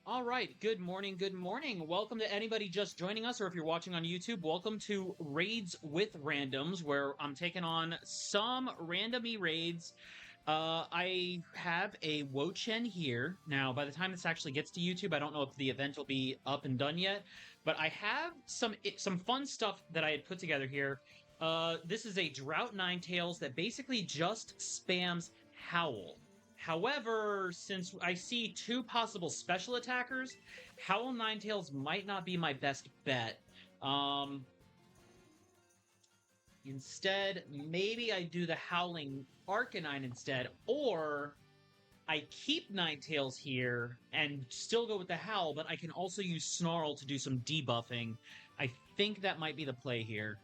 All right, good morning, good morning. Welcome to anybody just joining us, or if you're watching on YouTube, welcome to Raids with Randoms, where I'm taking on some randomy raids. I have a Wo-Chien here. Now, by the time this actually gets to YouTube, I don't know if the event will be up and done yet, but I have some fun stuff that I had put together here. This is a Drought Ninetales that basically just spams Howl. However, since I see two possible special attackers, Howl Ninetales might not be my best bet. Instead, maybe I do the Howling Arcanine instead, or I keep Ninetales here and still go with the Howl, but I can also use Snarl to do some debuffing. I think that might be the play here.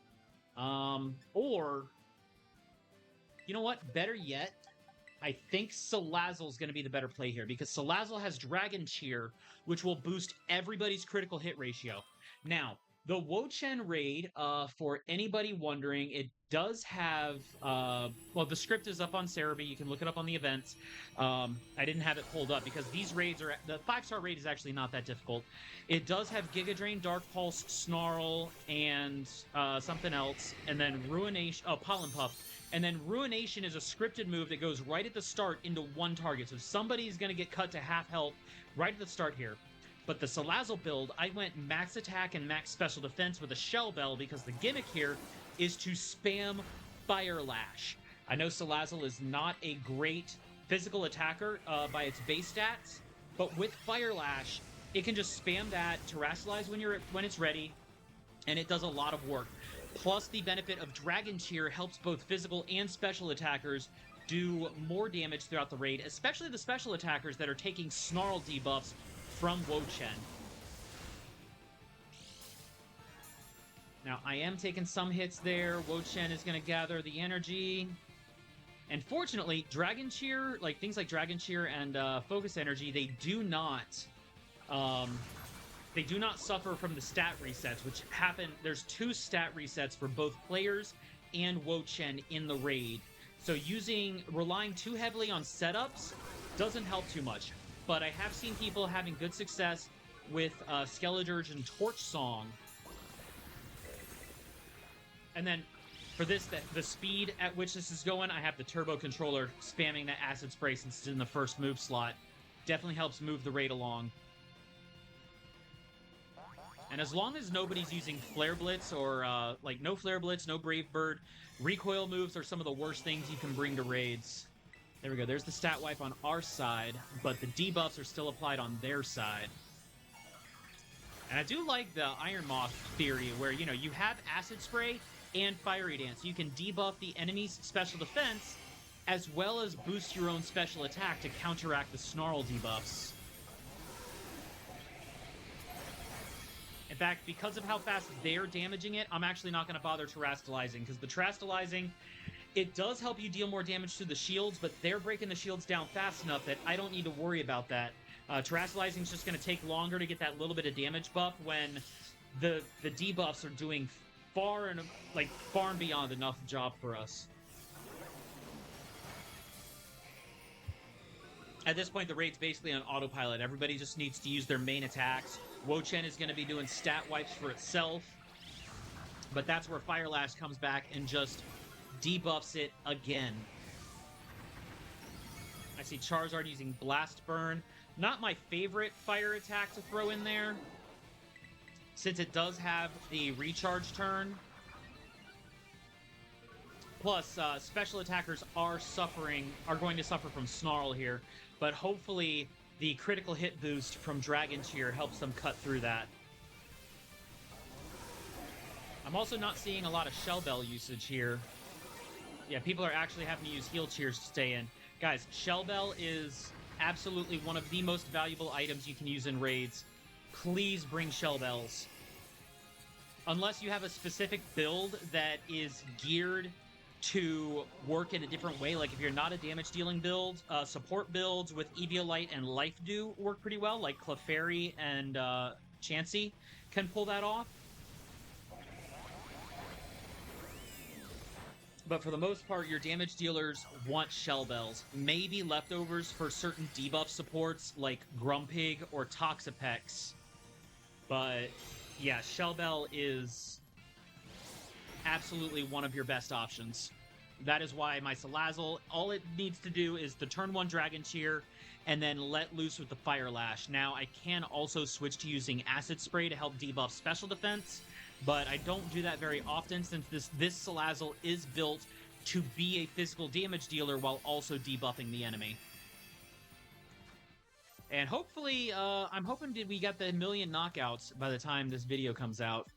Or, you know what? Better yet, I think Salazzle's going to be the better play here, because Salazzle has Dragon Cheer, which will boost everybody's critical hit ratio. Now, the Wo-Chien raid, for anybody wondering, it does have, well, the script is up on Cerebi. You can look it up on the events. I didn't have it pulled up because these raids are, the 5-star raid is actually not that difficult. It does have Giga Drain, Dark Pulse, Snarl, and something else, and then Ruination, Pollen Puff. And then Ruination is a scripted move that goes right at the start into one target. So somebody's going to get cut to half health right at the start here. But the Salazzle build, I went max attack and max special defense with a Shell Bell because the gimmick here is to spam Fire Lash. I know Salazzle is not a great physical attacker by its base stats, but with Fire Lash, it can just spam that, Terrasilize when it's ready, and it does a lot of work. Plus, the benefit of Dragon Cheer helps both physical and special attackers do more damage throughout the raid, especially the special attackers that are taking Snarl debuffs from Wo-Chien. Now, I am taking some hits there. Wo-Chien is going to gather the energy. And fortunately, Dragon Cheer, like things like Dragon Cheer and Focus Energy, they do not suffer from the stat resets, which happen. There's 2 stat resets for both players and Wo-Chien in the raid. So relying too heavily on setups doesn't help too much. But I have seen people having good success with Skeledirge and Torch Song. And then for this, the speed at which this is going, I have the Turbo Controller spamming that Acid Spray since it's in the first move slot. Definitely helps move the raid along. And as long as nobody's using Flare Blitz or, like, no Flare Blitz, no Brave Bird, recoil moves are some of the worst things you can bring to raids. There we go. There's the stat wipe on our side, but the debuffs are still applied on their side. And I do like the Iron Moth theory where, you know, you have Acid Spray and Fiery Dance. You can debuff the enemy's special defense as well as boost your own special attack to counteract the Snarl debuffs. In fact, because of how fast they're damaging it, I'm actually not going to bother Terrastilizing, because the Terrastilizing, it does help you deal more damage to the shields, but they're breaking the shields down fast enough that I don't need to worry about that. Terrastilizing is just going to take longer to get that little bit of damage buff when the debuffs are doing far and beyond enough job for us. At this point, the raid's basically on autopilot. Everybody just needs to use their main attacks. Wo-Chien is going to be doing stat wipes for itself, but that's where Fire Lash comes back and just debuffs it again. I see Charizard using Blast Burn. Not my favorite fire attack to throw in there, since it does have the recharge turn. Plus, special attackers are going to suffer from Snarl here, but hopefully the critical hit boost from Dragon Cheer helps them cut through that. I'm also not seeing a lot of Shell Bell usage here. Yeah, people are actually having to use Heal Cheers to stay in. Guys, Shell Bell is absolutely one of the most valuable items you can use in raids. Please bring Shell Bells. Unless you have a specific build that is geared to work in a different way, like if you're not a damage-dealing build, support builds with Eviolite and Life Dew work pretty well, like Clefairy and Chansey can pull that off. But for the most part, your damage dealers want Shell Bells. Maybe leftovers for certain debuff supports like Grumpig or Toxapex. But yeah, Shell Bell is absolutely one of your best options. That is why my Salazzle, all it needs to do is the turn 1 Dragon Cheer and then let loose with the Fire Lash. Now, I can also switch to using Acid Spray to help debuff special defense, but I don't do that very often since this Salazzle is built to be a physical damage dealer while also debuffing the enemy. And hopefully, I'm hoping we got the 1,000,000 knockouts by the time this video comes out.